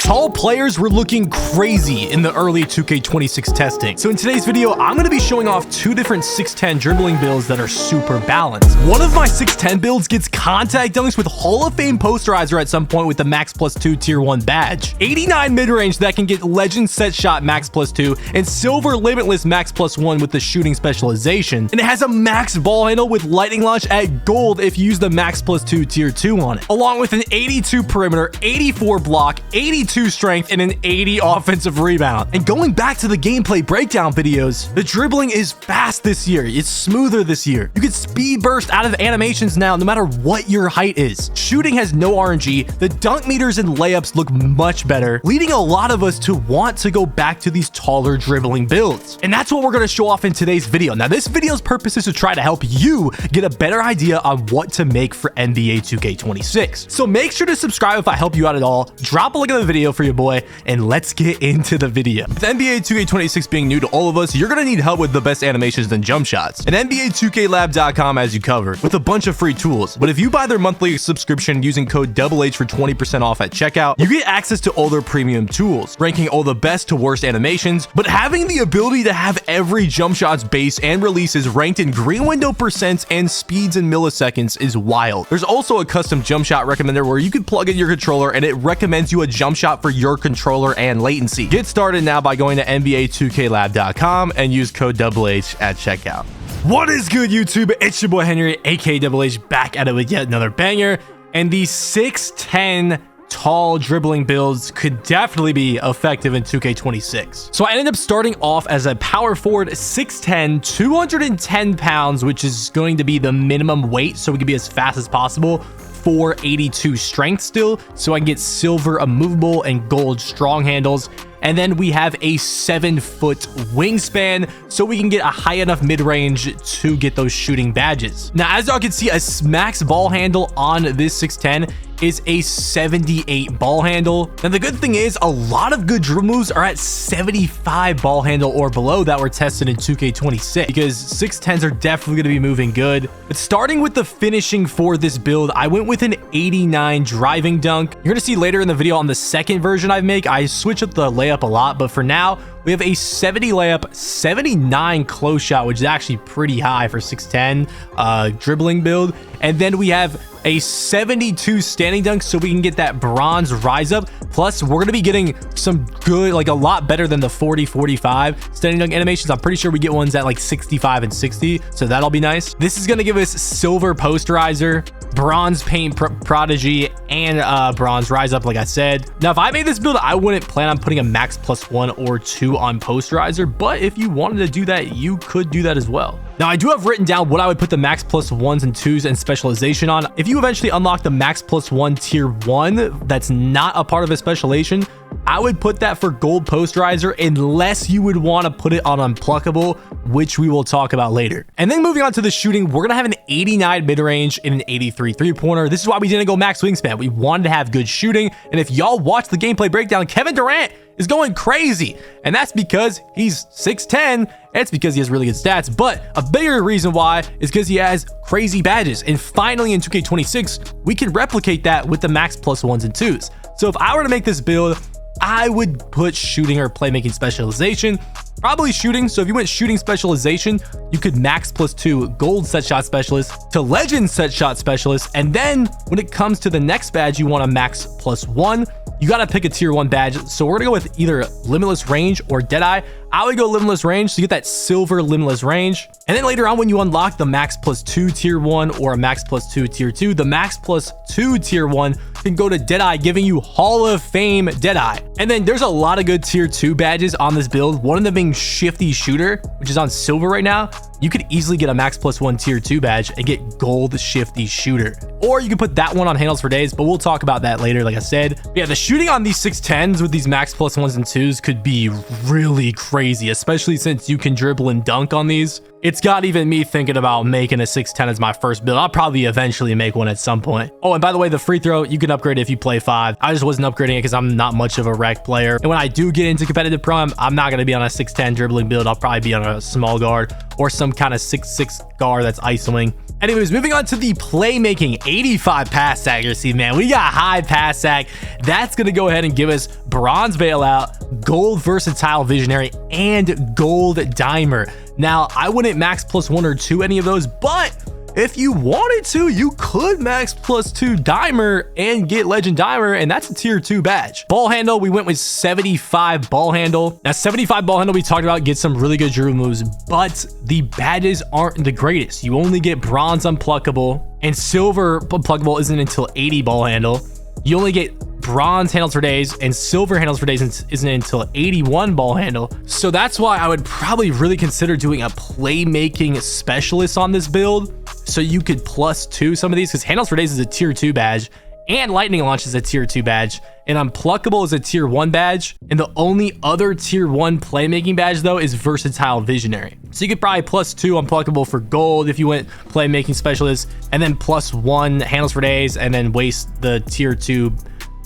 Tall players were looking crazy in the early 2K26 testing. So in today's video, I'm going to be showing off two different 6'10 dribbling builds that are super balanced. One of my 6'10 builds gets contact dunks with Hall of Fame posterizer at some point with the Max +2 Tier 1 badge, 89 mid-range that can get Legend Set Shot Max +2, and Silver Limitless Max +1 with the shooting specialization. And it has a max ball handle with lightning launch at gold if you use the Max +2 Tier 2 on it, along with an 82 perimeter, 84 block, 82 strength, and an 80 offensive rebound. And going back to the gameplay breakdown videos, the dribbling is fast this year. It's smoother this year. You can speed burst out of animations now no matter what your height is. Shooting has no RNG. The dunk meters and layups look much better, leading a lot of us to want to go back to these taller dribbling builds. And that's what we're going to show off in today's video. Now, this video's purpose is to try to help you get a better idea on what to make for NBA 2K26. So make sure to subscribe if I help you out at all. Drop a link in the video for your boy, and let's get into the video. With NBA 2K26 being new to all of us, you're going to need help with the best animations and jump shots. And NBA2KLab.com has you covered with a bunch of free tools. But if you buy their monthly subscription using code DoubleH for 20% off at checkout, you get access to all their premium tools, ranking all the best to worst animations, but having the ability to have every jump shot's base and releases ranked in green window percents and speeds in milliseconds is wild. There's also a custom jump shot recommender where you can plug in your controller and it recommends you a jump shot for your controller and latency. Get started now by going to NBA2KLab.com and use code DoubleH at checkout. What is good, YouTube? It's your boy Henry, aka DoubleH, back at it with yet another banger. And these 6'10 tall dribbling builds could definitely be effective in 2K26. So I ended up starting off as a power forward, 6'10, 210 pounds, which is going to be the minimum weight so we can be as fast as possible. 482 strength still, so I can get silver immovable and gold strong handles. And then we have a 7-foot wingspan, so we can get a high enough mid-range to get those shooting badges. Now, as y'all can see, a max ball handle on this 6'10 is a 78 ball handle. Now, the good thing is a lot of good dribble moves are at 75 ball handle or below that were tested in 2K26, because 6'10s are definitely going to be moving good. But starting with the finishing for this build, I went with an 89 driving dunk. You're going to see later in the video on the second version I make, I switch up the layup a lot, but for now, we have a 70 layup, 79 close shot, which is actually pretty high for 6'10 dribbling build. And then we have a 72 standing dunk, so we can get that bronze rise up. Plus, we're going to be getting some good, like a lot better than the 40-45 standing dunk animations. I'm pretty sure we get ones at like 65 and 60, so that'll be nice. This is going to give us silver posterizer, bronze paint prodigy, and bronze rise up, like I said. Now, if I made this build, I wouldn't plan on putting a max +1 or 2 on posterizer, but if you wanted to do that, you could do that as well. Now, I do have written down what I would put the max +1s and 2s and specialization on. If you eventually unlock the max +1 Tier 1 that's not a part of a specialization, I would put that for gold posterizer unless you would want to put it on unpluckable, which we will talk about later. And then moving on to the shooting, we're going to have an 89 mid-range and an 83 three-pointer. This is why we didn't go max wingspan. We wanted to have good shooting. And if y'all watch the gameplay breakdown, Kevin Durant is going crazy. And that's because he's 6'10", and it's because he has really good stats. But a bigger reason why is because he has crazy badges. And finally in 2K26, we can replicate that with the max +1s and 2s. So if I were to make this build, I would put shooting or playmaking specialization, probably shooting. So if you went shooting specialization, you could max +2 gold set shot specialist to legend set shot specialist. And then when it comes to the next badge, you want a max +1. You got to pick a Tier 1 badge. So we're going to go with either Limitless Range or Deadeye. I would go Limitless Range to get that silver Limitless Range. And then later on, when you unlock the max +2 Tier 1 or a max +2 Tier 2, the max +2 Tier 1 can go to Deadeye, giving you Hall of Fame Deadeye. And then there's a lot of good Tier 2 badges on this build. One of them being Shifty Shooter, which is on silver right now. You could easily get a max +1 Tier 2 badge and get gold Shifty Shooter. Or you can put that one on handles for days, but we'll talk about that later, like I said. But yeah, the shooting on these 6'10s with these max +1s and 2s could be really crazy, especially since you can dribble and dunk on these. It's got even me thinking about making a 6'10 as my first build. I'll probably eventually make one at some point. Oh, and by the way, the free throw, you can upgrade it if you play 5. I just wasn't upgrading it because I'm not much of a rec player. And when I do get into competitive pro, I'm not going to be on a 6'10 dribbling build. I'll probably be on a small guard or some kind of 6'6 guard that's isoing. Anyways, moving on to the playmaking, 85 pass accuracy, man. We got high pass sack. That's going to go ahead and give us bronze bailout, gold versatile visionary, and gold dimer. Now, I wouldn't max +1 or 2 any of those, but if you wanted to, you could max +2 dimer and get legend dimer, and that's a tier 2 badge. Ball handle, we went with 75 ball handle. Now 75 ball handle we talked about gets some really good dribble moves, but the badges aren't the greatest. You only get bronze unpluckable, and silver unpluckable isn't until 80 ball handle. You only get bronze handles for days, and silver handles for days isn't until 81 ball handle. So that's why I would probably really consider doing a playmaking specialist on this build, so you could +2 some of these, because handles for days is a tier 2 badge, and lightning launch is a tier 2 badge, and unpluckable is a tier 1 badge, and the only other tier 1 playmaking badge though is versatile visionary. So you could probably +2 unpluckable for gold if you went playmaking specialist, and then +1 handles for days, and then waste the tier 2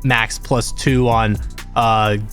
max +2 on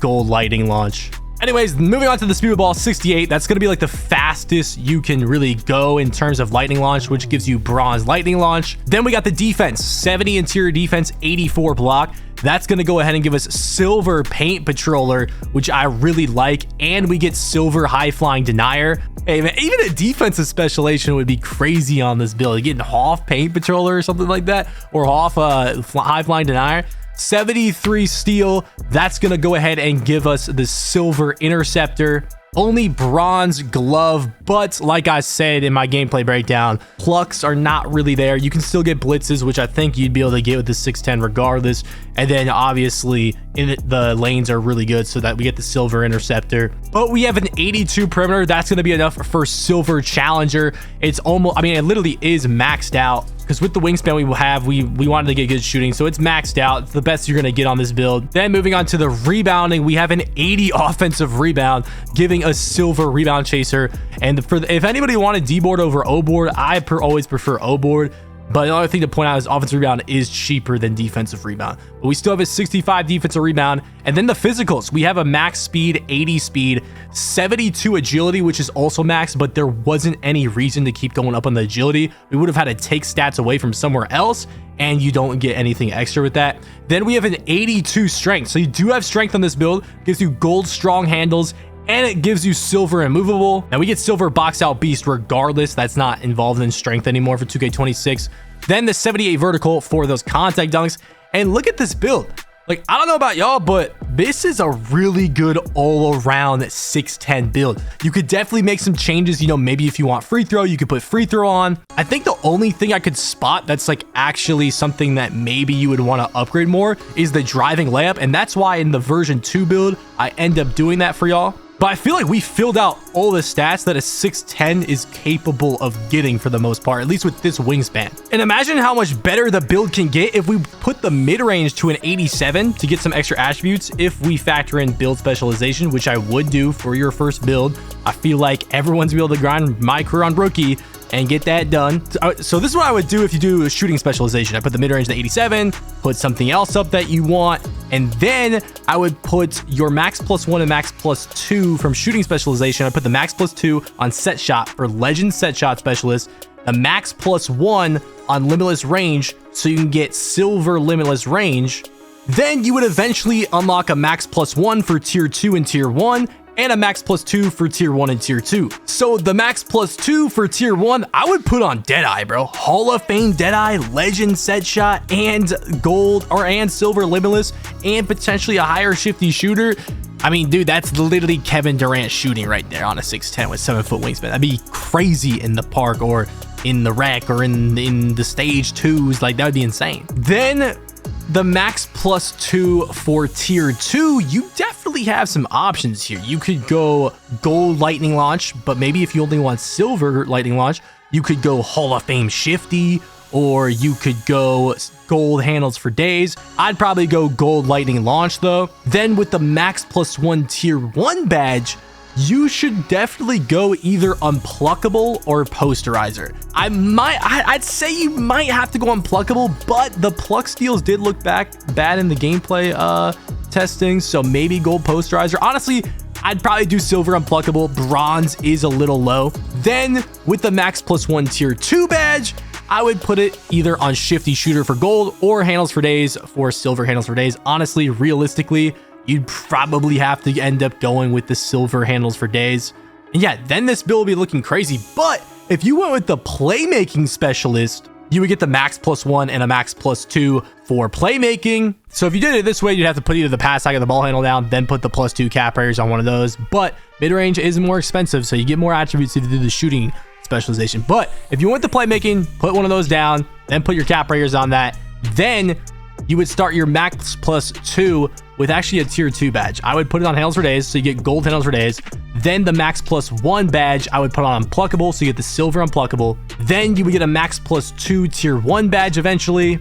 gold lightning launch. Anyways, moving on to the speed ball, 68. That's going to be like the fastest you can really go in terms of lightning launch, which gives you bronze lightning launch. Then we got the defense, 70 interior defense, 84 block. That's going to go ahead and give us silver paint patroller, which I really like, and we get silver high flying denier. Hey man, even a defensive specialization would be crazy on this build. Getting Hoff paint patroller or something like that, or Hoff high flying denier. 73 steel, that's gonna go ahead and give us the silver interceptor. Only bronze glove, but like I said in my gameplay breakdown, plucks are not really there. You can still get blitzes, which I think you'd be able to get with the 610 regardless, and then obviously the lanes are really good so that we get the silver interceptor. But we have an 82 perimeter. That's going to be enough for silver challenger. It's almost, I mean, it literally is maxed out, because with the wingspan we have, we wanted to get good shooting, so it's maxed out. It's the best you're going to get on this build. Then moving on to the rebounding, we have an 80 offensive rebound, giving a silver rebound chaser. And if anybody wanted D board over O board, I always prefer O board. But another thing to point out is offensive rebound is cheaper than defensive rebound. But we still have a 65 defensive rebound. And then the physicals, we have a max speed, 80 speed, 72 agility, which is also max, but there wasn't any reason to keep going up on the agility. We would have had to take stats away from somewhere else, and you don't get anything extra with that. Then we have an 82 strength. So you do have strength on this build, gives you gold strong handles, and it gives you silver immovable. Now we get silver box out beast regardless. That's not involved in strength anymore for 2K26. Then the 78 vertical for those contact dunks. And look at this build. Like, I don't know about y'all, but this is a really good all-around 610 build. You could definitely make some changes. You know, maybe if you want free throw, you could put free throw on. I think the only thing I could spot that's like actually something that maybe you would want to upgrade more is the driving layup. And that's why in the version 2 build, I end up doing that for y'all. But I feel like we filled out all the stats that a 610 is capable of getting for the most part, at least with this wingspan. And imagine how much better the build can get if we put the mid-range to an 87 to get some extra attributes if we factor in build specialization, which I would do for your first build. I feel like everyone's able to grind my career on rookie and get that done. So this is what I would do if you do a shooting specialization. I put the mid-range to 87, put something else up that you want, and then I would put your max +1 and max +2 from shooting specialization. I put the max +2 on set shot for legend set shot specialist, the max +1 on limitless range so you can get silver limitless range. Then you would eventually unlock a max +1 for tier 2 and tier 1, and a max +2 for tier 1 and tier 2. So the max +2 for tier 1, I would put on Deadeye, bro. Hall of Fame Deadeye, legend set shot, and gold and silver limitless, and potentially a higher shifty shooter. I mean, dude, that's literally Kevin Durant shooting right there on a 6'10 with 7-foot wingspan. That'd be crazy in the park or in the rec or in the stage 2s. Like, that would be insane. Then the max +2 for tier 2, you definitely have some options here. You could go gold lightning launch, but maybe if you only want silver lightning launch, you could go Hall of Fame shifty, or you could go gold handles for days. I'd probably go gold lightning launch though. Then with the max +1 tier 1 badge, you should definitely go either unpluckable or posterizer. I'd say you might have to go unpluckable, but the pluck steals did look bad in the gameplay testing, so maybe gold posterizer. Honestly, I'd probably do silver unpluckable. Bronze is a little low. Then with the max +1 tier 2 badge, I would put it either on Shifty Shooter for gold or Handles for Days for silver Handles for Days. Honestly, realistically, you'd probably have to end up going with the silver Handles for Days. And yeah, then this build will be looking crazy. But if you went with the Playmaking Specialist, you would get the max +1 and a max +2 for playmaking. So if you did it this way, you'd have to put either the pass hack or the ball handle down, then put the +2 cap raiders on one of those. But mid-range is more expensive, so you get more attributes if you do the shooting specialization. But if you want the playmaking, put one of those down, then put your cap raiders on that. Then you would start your max +2 with actually a tier 2 badge. I would put it on Handles for Days, so you get gold Handles for Days. Then the max +1 badge, I would put on Unpluckable, so you get the silver Unpluckable. Then you would get a max +2 tier 1 badge eventually,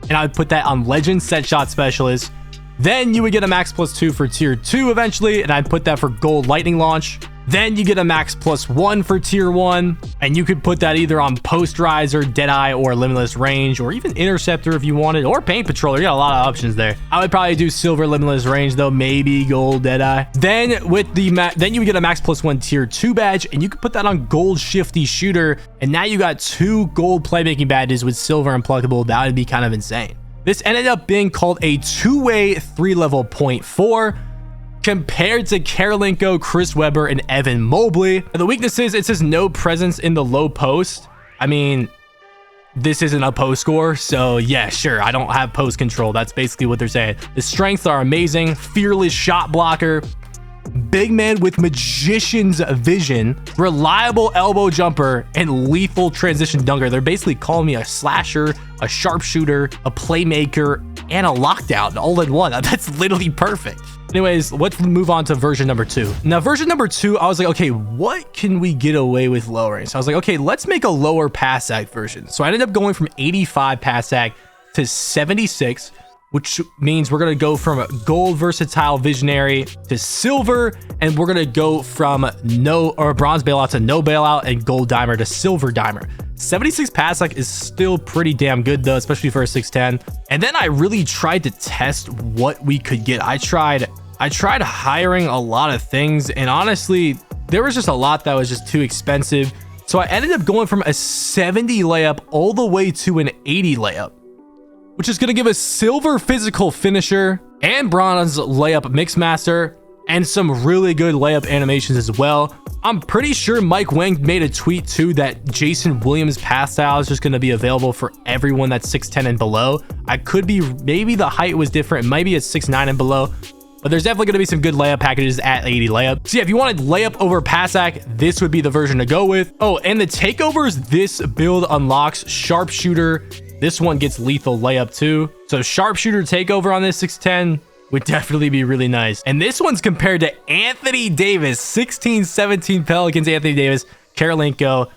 and I would put that on Legend Set Shot Specialist. Then you would get a max +2 for tier 2 eventually, and I'd put that for gold Lightning Launch. Then you get a max +1 for tier 1, and you could put that either on Posterizer, Deadeye, or Limitless Range, or even Interceptor if you wanted, or Paint Patroller. You got a lot of options there. I would probably do silver Limitless Range though, maybe gold Deadeye. Then with the then you would get a max +1 tier 2 badge, and you could put that on gold Shifty Shooter, and now you got 2 gold playmaking badges with silver Unpluckable. That would be kind of insane. This ended up being called a two-way 3-level 0.4. compared to 𝘨𝘪𝘴, Chris Webber, and Evan Mobley. The weaknesses, it says no presence in the low post. I mean, this isn't a post score, so yeah, sure, I don't have post control. That's basically what they're saying. The strengths are amazing. Fearless shot blocker, big man with magician's vision, reliable elbow jumper, and lethal transition dunker. They're basically calling me a slasher, a sharpshooter, a playmaker, and a lockdown all in one. That's literally perfect. Anyways, let's move on to version number 2. Now, version number 2, I was like, okay, what can we get away with lowering? So I was like, okay, let's make a lower pass sack version. So I ended up going from 85 pass sack to 76, which means we're going to go from gold versatile visionary to silver, and we're going to go from bronze bailout to no bailout, and gold dimer to silver dimer. 76 pass sack is still pretty damn good though, especially for a 6'10". And then I really tried to test what we could get. I tried hiring a lot of things, and honestly, there was just a lot that was just too expensive. So I ended up going from a 70 layup all the way to an 80 layup, which is going to give us silver physical finisher and bronze layup mixmaster and some really good layup animations as well. I'm pretty sure Mike Wang made a tweet too that Jason Williams pass style is just going to be available for everyone that's 6'10 and below. I could be, maybe the height was different, maybe it's 6'9 and below, but there's definitely going to be some good layup packages at 80 layup. So yeah, if you wanted layup over pass sack, this would be the version to go with. Oh, and the takeovers, this build unlocks sharpshooter. This one gets lethal layup too. So sharpshooter takeover on this 6'10 would definitely be really nice. And this one's compared to Anthony Davis, 16-17 Pelicans, Anthony Davis, 𝘨𝘪𝘴,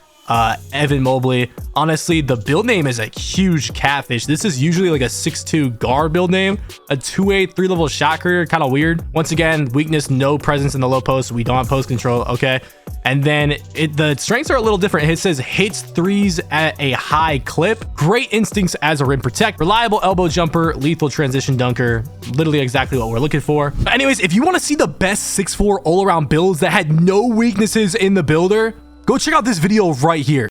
Evan Mobley. Honestly, the build name is a huge catfish. This is usually like a 6'2 guard build name, a 2'8", 3-level shot creator, kind of weird. Once again, weakness, no presence in the low post. We don't have post control, okay? And then the strengths are a little different. It says hits threes at a high clip, great instincts as a rim protect, reliable elbow jumper, lethal transition dunker, literally exactly what we're looking for. But anyways, if you want to see the best 6'4 all-around builds that had no weaknesses in the builder, go check out this video right here.